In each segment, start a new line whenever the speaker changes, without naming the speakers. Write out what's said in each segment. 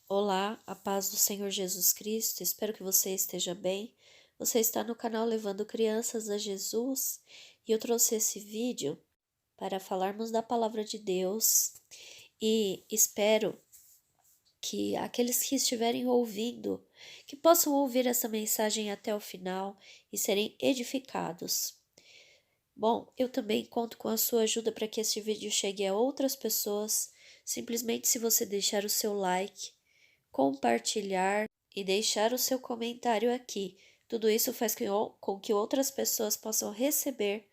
Olá, a paz do Senhor Jesus Cristo, espero que você esteja bem. Você está no canal Levando Crianças a Jesus e eu trouxe esse vídeo para falarmos da palavra de Deus e espero que aqueles que estiverem ouvindo, que possam ouvir essa mensagem até o final e serem edificados. Bom, eu também conto com a sua ajuda para que este vídeo chegue a outras pessoas, simplesmente se você deixar o seu like, compartilhar e deixar o seu comentário aqui. Tudo isso faz com que outras pessoas possam receber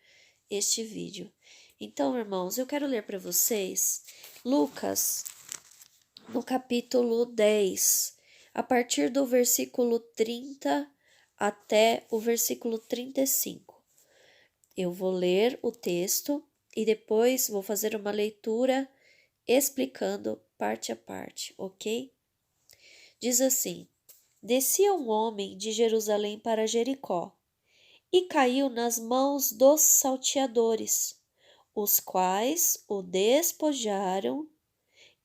este vídeo. Então, irmãos, eu quero ler para vocês Lucas, no capítulo 10, a partir do versículo 30 até o versículo 35. Eu vou ler o texto e depois vou fazer uma leitura explicando parte a parte, ok? Diz assim: Descia um homem de Jerusalém para Jericó e caiu nas mãos dos salteadores, os quais o despojaram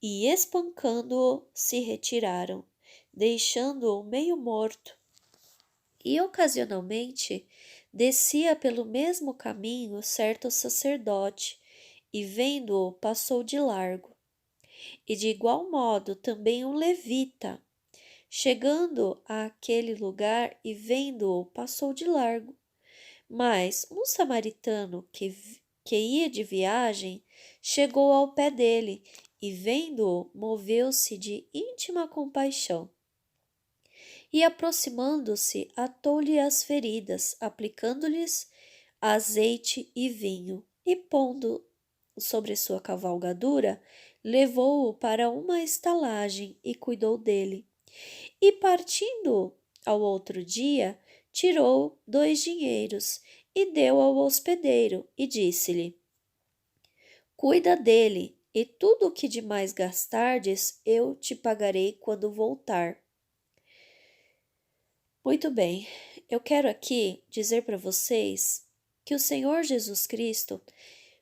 e, espancando-o, se retiraram, deixando-o meio morto. E ocasionalmente descia pelo mesmo caminho certo sacerdote, e vendo-o, passou de largo. E de igual modo também um levita, chegando àquele lugar e vendo-o, passou de largo. Mas um samaritano que ia de viagem chegou ao pé dele e, vendo-o, moveu-se de íntima compaixão. E, aproximando-se, atou-lhe as feridas, aplicando-lhes azeite e vinho, e pondo sobre sua cavalgadura, levou-o para uma estalagem e cuidou dele. E partindo ao outro dia, tirou 2 dinheiros e deu ao hospedeiro e disse-lhe: Cuida dele, e tudo o que demais gastardes eu te pagarei quando voltar. Muito bem, eu quero aqui dizer para vocês que o Senhor Jesus Cristo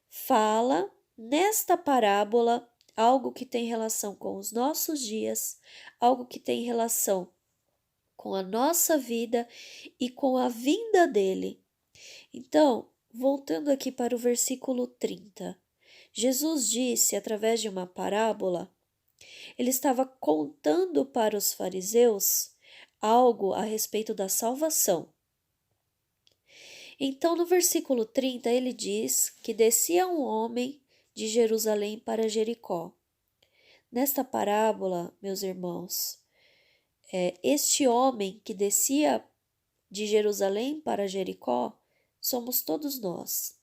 fala nesta parábola algo que tem relação com os nossos dias, algo que tem relação com a nossa vida e com a vinda dele. Então, voltando aqui para o versículo 30, Jesus disse através de uma parábola, ele estava contando para os fariseus algo a respeito da salvação. Então, no versículo 30, ele diz que descia um homem de Jerusalém para Jericó. Nesta parábola, meus irmãos, este homem que descia de Jerusalém para Jericó somos todos nós.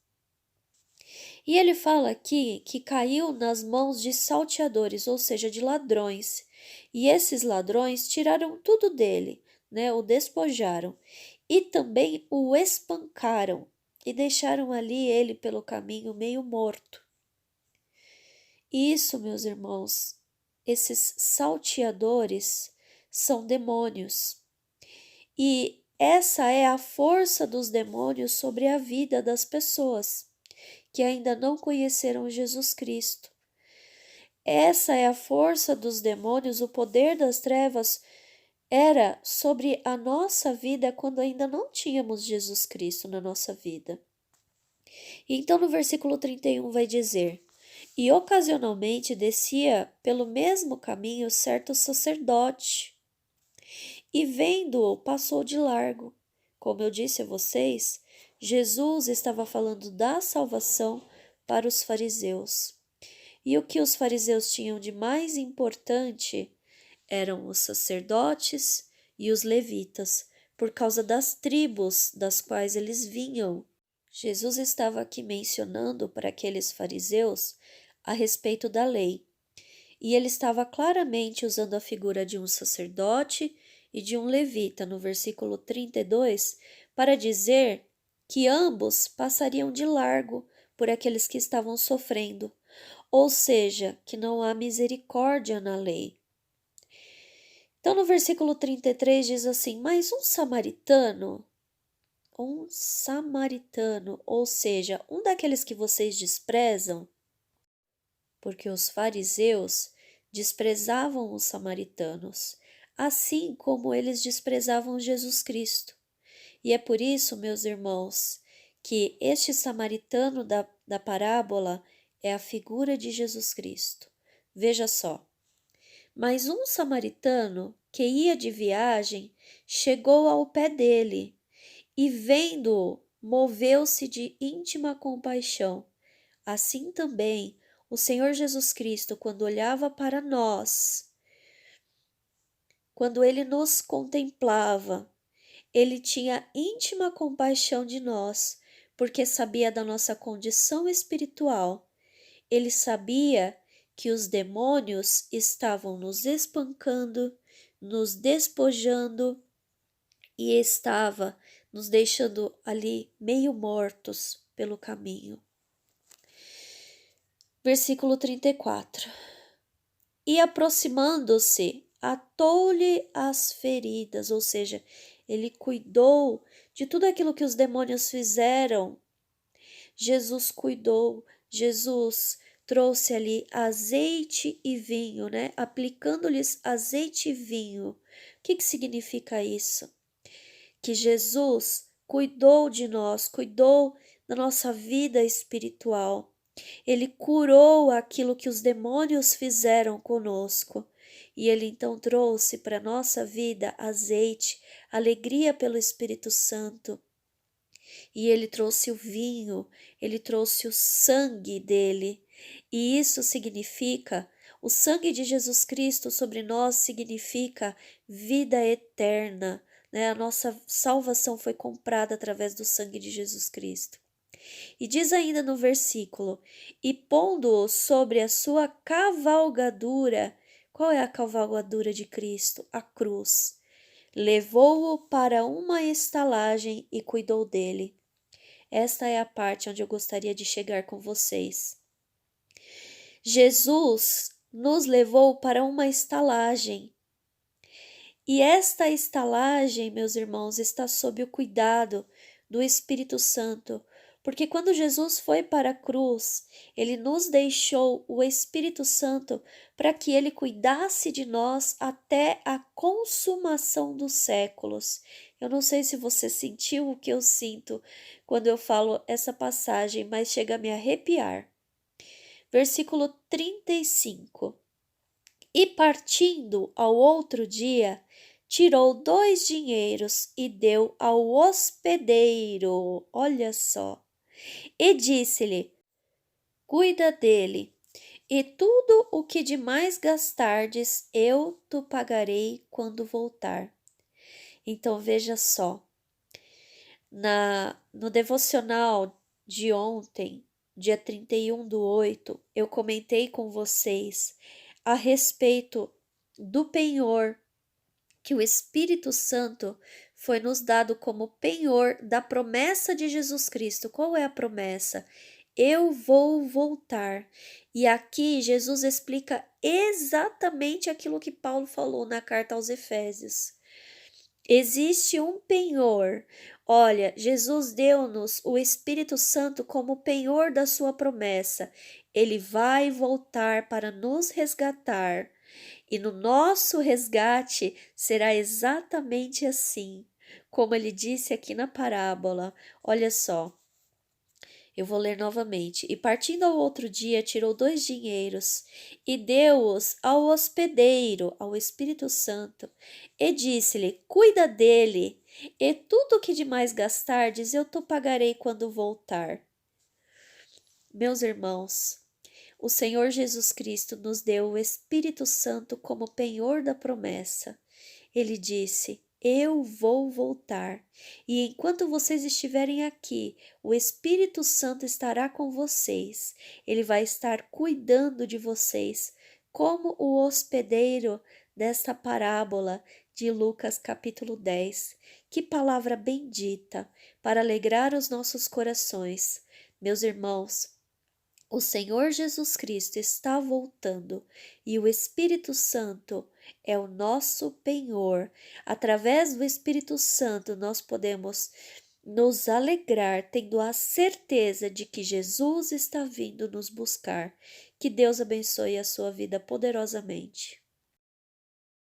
E ele fala aqui que caiu nas mãos de salteadores, ou seja, de ladrões. E esses ladrões tiraram tudo dele, né? O despojaram e também o espancaram e deixaram ali ele pelo caminho meio morto. Isso, meus irmãos, esses salteadores são demônios. E essa é a força dos demônios sobre a vida das pessoas que ainda não conheceram Jesus Cristo. Essa é a força dos demônios, o poder das trevas era sobre a nossa vida quando ainda não tínhamos Jesus Cristo na nossa vida. Então no versículo 31 vai dizer: E ocasionalmente descia pelo mesmo caminho certo sacerdote, e vendo-o passou de largo. Como eu disse a vocês, Jesus estava falando da salvação para os fariseus. E o que os fariseus tinham de mais importante eram os sacerdotes e os levitas, por causa das tribos das quais eles vinham. Jesus estava aqui mencionando para aqueles fariseus a respeito da lei, e ele estava claramente usando a figura de um sacerdote e de um levita no versículo 32 para dizer que ambos passariam de largo por aqueles que estavam sofrendo, ou seja, que não há misericórdia na lei. Então, no versículo 33 diz assim: Mas um samaritano, ou seja, um daqueles que vocês desprezam, porque os fariseus desprezavam os samaritanos, assim como eles desprezavam Jesus Cristo. E é por isso, meus irmãos, que este samaritano da parábola é a figura de Jesus Cristo. Veja só. Mas um samaritano que ia de viagem chegou ao pé dele e, vendo-o, moveu-se de íntima compaixão. Assim também, o Senhor Jesus Cristo, quando olhava para nós, quando ele nos contemplava, ele tinha íntima compaixão de nós, porque sabia da nossa condição espiritual. Ele sabia que os demônios estavam nos espancando, nos despojando e estava nos deixando ali meio mortos pelo caminho. Versículo 34. E aproximando-se, atou-lhe as feridas, ou seja, ele cuidou de tudo aquilo que os demônios fizeram. Jesus cuidou, Jesus trouxe ali azeite e vinho, né? Aplicando-lhes azeite e vinho. O que significa isso? Que Jesus cuidou de nós, cuidou da nossa vida espiritual. Ele curou aquilo que os demônios fizeram conosco. E ele então trouxe para a nossa vida azeite, alegria pelo Espírito Santo. E ele trouxe o vinho, ele trouxe o sangue dele. E isso significa, o sangue de Jesus Cristo sobre nós significa vida eterna, né? A nossa salvação foi comprada através do sangue de Jesus Cristo. E diz ainda no versículo: e pondo-o sobre a sua cavalgadura. Qual é a cavalgadura de Cristo? A cruz. Levou-o para uma estalagem e cuidou dele. Esta é a parte onde eu gostaria de chegar com vocês. Jesus nos levou para uma estalagem. E esta estalagem, meus irmãos, está sob o cuidado do Espírito Santo, porque quando Jesus foi para a cruz, ele nos deixou o Espírito Santo para que ele cuidasse de nós até a consumação dos séculos. Eu não sei se você sentiu o que eu sinto quando eu falo essa passagem, mas chega a me arrepiar. Versículo 35. E partindo ao outro dia, tirou 2 dinheiros e deu ao hospedeiro. Olha só. E disse-lhe: cuida dele, e tudo o que demais gastardes, eu te pagarei quando voltar. Então veja só. No devocional de ontem, dia 31/8, eu comentei com vocês a respeito do penhor que o Espírito Santo foi nos dado como penhor da promessa de Jesus Cristo. Qual é a promessa? Eu vou voltar. E aqui Jesus explica exatamente aquilo que Paulo falou na carta aos Efésios. Existe um penhor. Olha, Jesus deu-nos o Espírito Santo como penhor da sua promessa. Ele vai voltar para nos resgatar. E no nosso resgate será exatamente assim, como ele disse aqui na parábola. Olha só, eu vou ler novamente. E partindo ao outro dia, tirou 2 dinheiros e deu-os ao hospedeiro, ao Espírito Santo, e disse-lhe: cuida dele, e tudo o que demais gastardes eu te pagarei quando voltar. Meus irmãos, o Senhor Jesus Cristo nos deu o Espírito Santo como penhor da promessa. Ele disse: eu vou voltar, e enquanto vocês estiverem aqui, o Espírito Santo estará com vocês. Ele vai estar cuidando de vocês, como o hospedeiro desta parábola de Lucas capítulo 10. Que palavra bendita para alegrar os nossos corações. Meus irmãos, o Senhor Jesus Cristo está voltando e o Espírito Santo é o nosso penhor. Através do Espírito Santo nós podemos nos alegrar, tendo a certeza de que Jesus está vindo nos buscar. Que Deus abençoe a sua vida poderosamente.